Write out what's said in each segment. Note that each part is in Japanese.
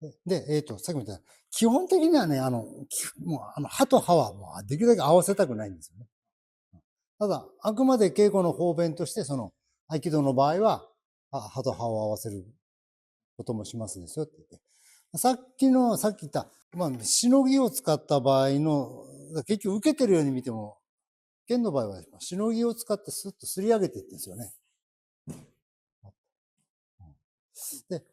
さっきも言った、基本的にはね、歯と歯はもうできるだけ合わせたくないんですよね。ただ、あくまで稽古の方便として、合気道の場合は、歯と歯を合わせることもしますですよって言って。さっき言った、しのぎを使った場合の、結局受けてるように見ても、剣の場合は、しのぎを使ってスッとすり上げていってんですよね。で、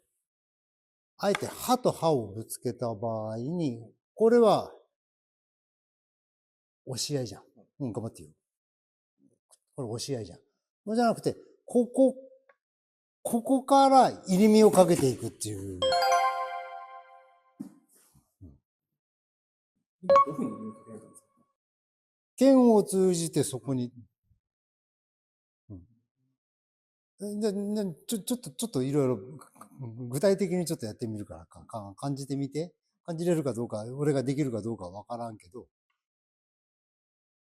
あえて歯と歯をぶつけた場合に、これは、押し合いじゃん。頑張ってよ。これ押し合いじゃん。そうじゃなくて、ここから入り身をかけていくっていう。どういうふうに入り身をかけられたんですか？剣を通じてそこに、ちょっといろいろ具体的にちょっとやってみるから感じてみて。感じれるかどうか、俺ができるかどうかわからんけど。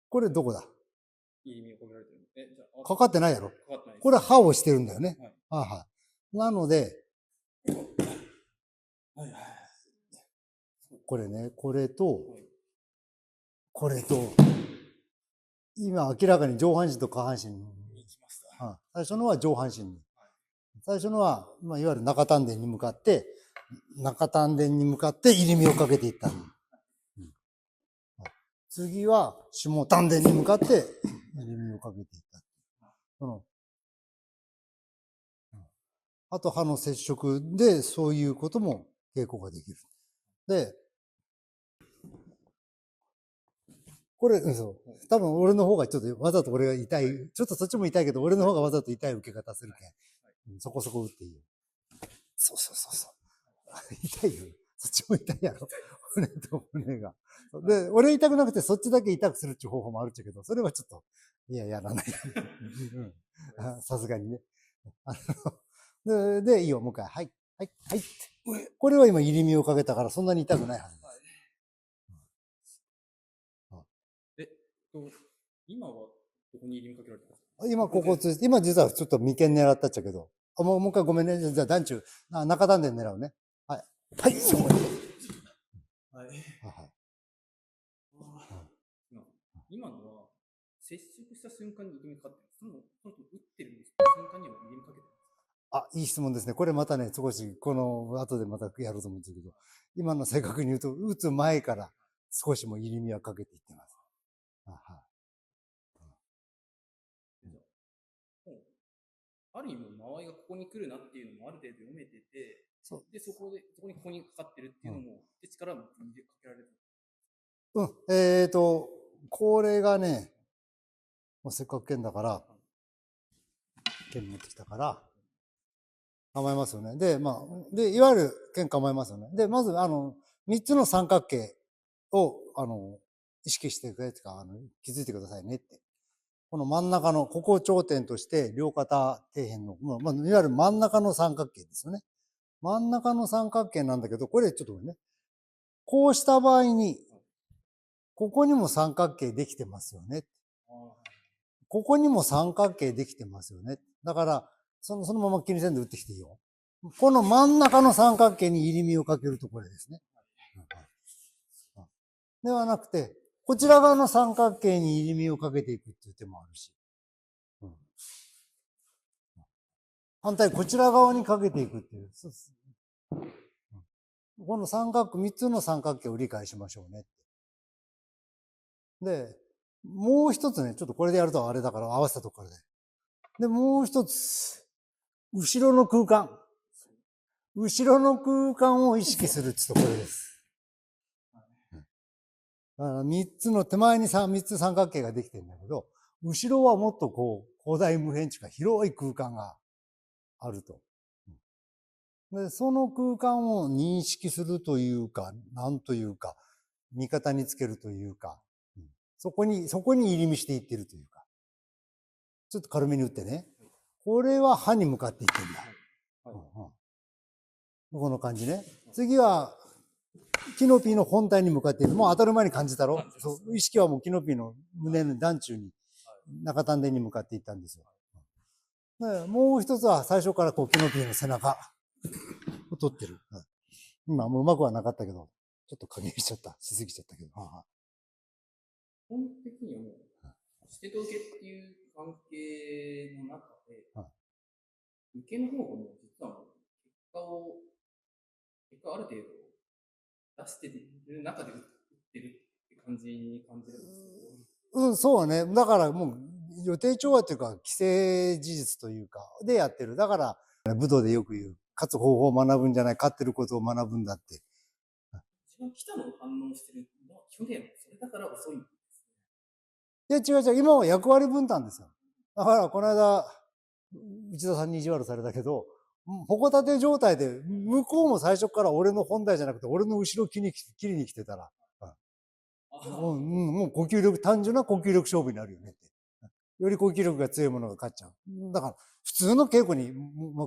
これどこだ？入り身をかけられてる。じゃあかかってないやろ？かかってないです。これ歯をしてるんだよね。はい。はい。なので、はいはい。これね、これと、これと、今明らかに上半身と下半身に行きました。最初のは上半身に。最初のは、いわゆる中丹田に向かって、入り身をかけていった。次は下丹田に向かって入り身をかけていった。歯と歯の接触でそういうことも稽古ができる。で、これ、多分俺の方がちょっとわざと俺が痛い、ちょっとそっちも痛いけど、俺の方がわざと痛い受け方するけん。そこそこ打っていいよ。そう。痛いよ。そっちも痛いやろ。骨と骨が。で、俺痛くなくてそっちだけ痛くするっていう方法もあるっちゃけど、それはちょっと、やらない。さすがにね。で、いいよ、もう一回。はい。これは今入り身をかけたからそんなに痛くないはずです。今はどこに入り身かけられてますか？今ここ通じて、今実はちょっと眉間狙ったっちゃけど、もう一回ごめんね。じゃあ団中、中丹田狙うね。はい。そこに。今のは、接触した瞬間に入り身かかってるんですか？その打ってるんですか？瞬間には入り身かけてるんですか？いい質問ですね。これまたね、少し、後でまたやろうと思うんですけど、今の正確に言うと、打つ前から少しも入り身はかけていってます。ある意味、間合いがここに来るなっていうのもある程度読めてて、で、そこにここにかかってるっていうのも、力もかけられる。これがね、せっかく剣だから、剣持ってきたから、構えますよね。で、いわゆる剣構えますよね。で、まず、三つの三角形を、意識してくれってか、気づいてくださいねって。この真ん中の、ここを頂点として、両肩底辺の、いわゆる真ん中の三角形ですよね。真ん中の三角形なんだけど、これちょっとね、こうした場合に、ここにも三角形できてますよね。ここにも三角形できてますよね。だから、そのまま気にせんで打ってきていいよ。この真ん中の三角形に入り身をかけるところですね。ではなくて、こちら側の三角形に入り身をかけていくっていう手もあるし。反対、こちら側にかけていくっていう。この三つの三角形を理解しましょうね。で、もう一つね、ちょっとこれでやるとあれだから合わせたところで。で、もう一つ、後ろの空間。後ろの空間を意識するってところです。三つの手前に三つ三角形ができてるんだけど、後ろはもっと広大無辺地か広い空間があると。で、その空間を認識するというか、なんというか、味方につけるというか、そこに入り身していってるというか。ちょっと軽めに打ってね。これは歯に向かっていってんだ。この感じね。次は、キノピーの本体に向かっている。もう当たる前に感じたろ？そう。意識はもうキノピーの胸の団中に、中丹田に向かっていったんですよ。もう一つは最初からキノピーの背中を取ってる。今もうまくはなかったけど、ちょっと加減しちゃった。しすぎちゃったけど。基本的にはもう、してと受けっていう関係の中で、受けの方がもう実はもう結果ある程度出してる中で打ってるって感じに感じるんですけど。そうね。だからもう予定調和というか、既成事実というか、でやってる。だから、武道でよく言う、勝つ方法を学ぶんじゃない、勝ってることを学ぶんだって。一番来たのを反応してるのは去年、それだから遅いんですね。いや、違う違う。今は役割分担ですよ。だから、この間、内田さんに意地悪されたけど、矛立て状態で、向こうも最初から俺の本題じゃなくて、俺の後ろ切りに来てたら、もう呼吸力、単純な呼吸力勝負になるよねって。より呼吸力が強いものが勝っちゃう。だから、普通の稽古に、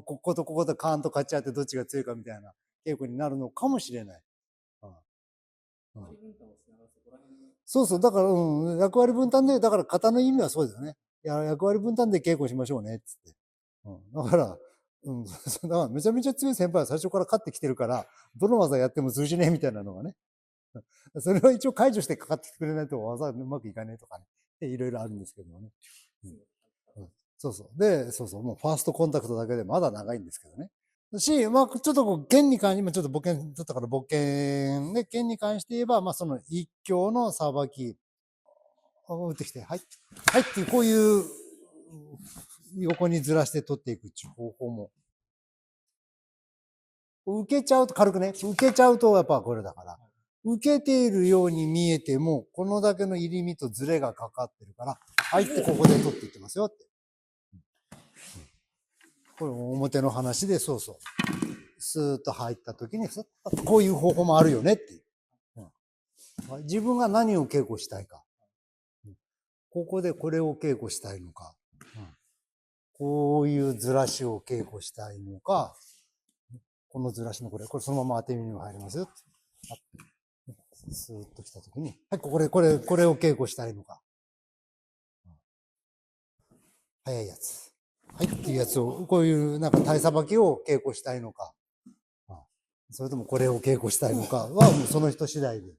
こことこことカーンと勝っちゃってどっちが強いかみたいな稽古になるのかもしれない。そうそう、だから、役割分担で、だから型の意味はそうですよね。役割分担で稽古しましょうね、つって。だから、だからめちゃめちゃ強い先輩は最初から勝ってきてるから、どの技やっても通じねえみたいなのがね。それは一応解除してかかってきてくれないと技うまくいかねえとかね。いろいろあるんですけどもね。そうそう。で、そうそう。もうファーストコンタクトだけでまだ長いんですけどね。し、まあ、ちょっとこう、剣に関して、今ちょっと簿剣だったから簿剣で、剣に関して言えば、まあ、その一強のさばきを打ってきて、はい。はいっていう、こういう、横にずらして取っていくっていう方法も。受けちゃうと、軽くね、受けちゃうとやっぱこれだから。受けているように見えても、このだけの入り身とズレがかかってるから、はいってここで取っていってますよって。これ表の話で、そうそう。スーッと入った時に、こういう方法もあるよねっていう。自分が何を稽古したいか。ここでこれを稽古したいのか。こういうずらしを稽古したいのか。このずらしのこれそのまま当て身にも入りますよ。スーッと来た時に、はい、これを稽古したいのか。早いやつ。はいっていうやつを、こういうなんか体さばきを稽古したいのか。それともこれを稽古したいのかは、もうその人次第で。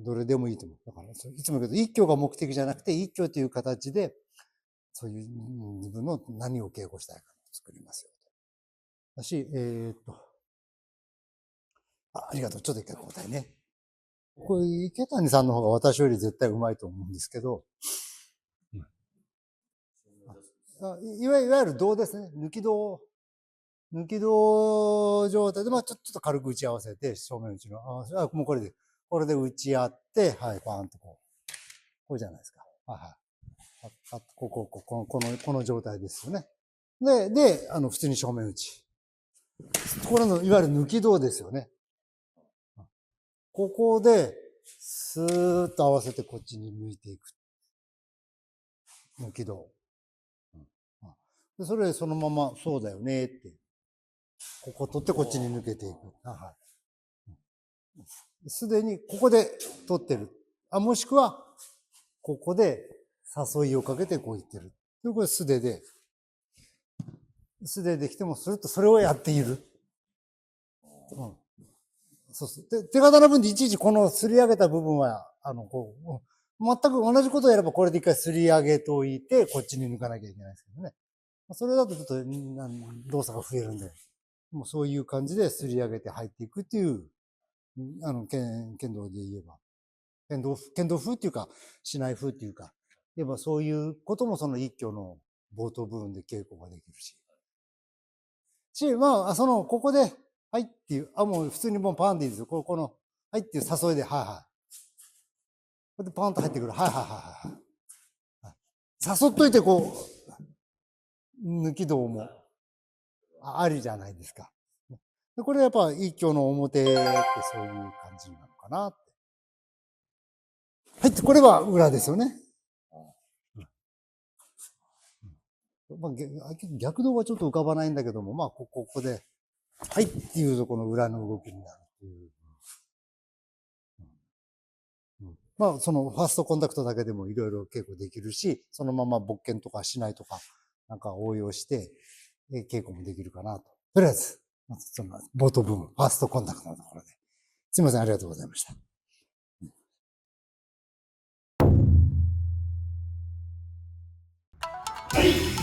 どれでもいいと思う。だから、いつも言うけど、一挙が目的じゃなくて、一挙という形で、そういう自分の何を稽古したいかを作りますよ。だし、ありがとう。ちょっと一回交代ね。これ、池谷さんの方が私より絶対うまいと思うんですけど、いわゆる胴ですね。抜き胴状態で、まあちょっと軽く打ち合わせて、正面打ちの。もうこれで打ち合って、はい、パーンとこうじゃないですか。はいはい。この状態ですよね。で、普通に正面打ち。これの、いわゆる抜き胴ですよね。ここで、スーッと合わせてこっちに抜いていく。抜き胴。それそのまま、そうだよねって。ここ取ってこっちに抜けていく。はい。すでにここで取ってる。もしくは、ここで誘いをかけてこう言ってる。これ素手で。素手できても、するとそれをやっている。そうそう。で、手刀の分でいちいちこのすり上げた部分は、全く同じことをやればこれで一回すり上げといて、こっちに抜かなきゃいけないですけどね。それだとちょっと動作が増えるんで、もうそういう感じですり上げて入っていくっていう、剣道で言えば。剣道風っていうか、しない風っていうか、言えばそういうこともその一挙の冒頭部分で稽古ができるし。まあ、ここで、はいっていう、もう普通にもうパンでいいですよ。この、はいっていう誘いで、はいはい。これでパンと入ってくる。はいはいはいはい。誘っといてこう、抜き道もありじゃないですか。これやっぱ一挙の表ってそういう感じなのかなって。はい、これは裏ですよね。まあ、逆動はちょっと浮かばないんだけども、まあ、ここで、はいっていうとこの裏の動きになるっていう。まあ、そのファーストコンタクトだけでもいろいろ稽古できるし、そのまま勃剣とかしないとか、なんか応用して、稽古もできるかなと。とりあえず、まずその冒頭部分、ファーストコンタクトのところで。すいません、ありがとうございました。はい。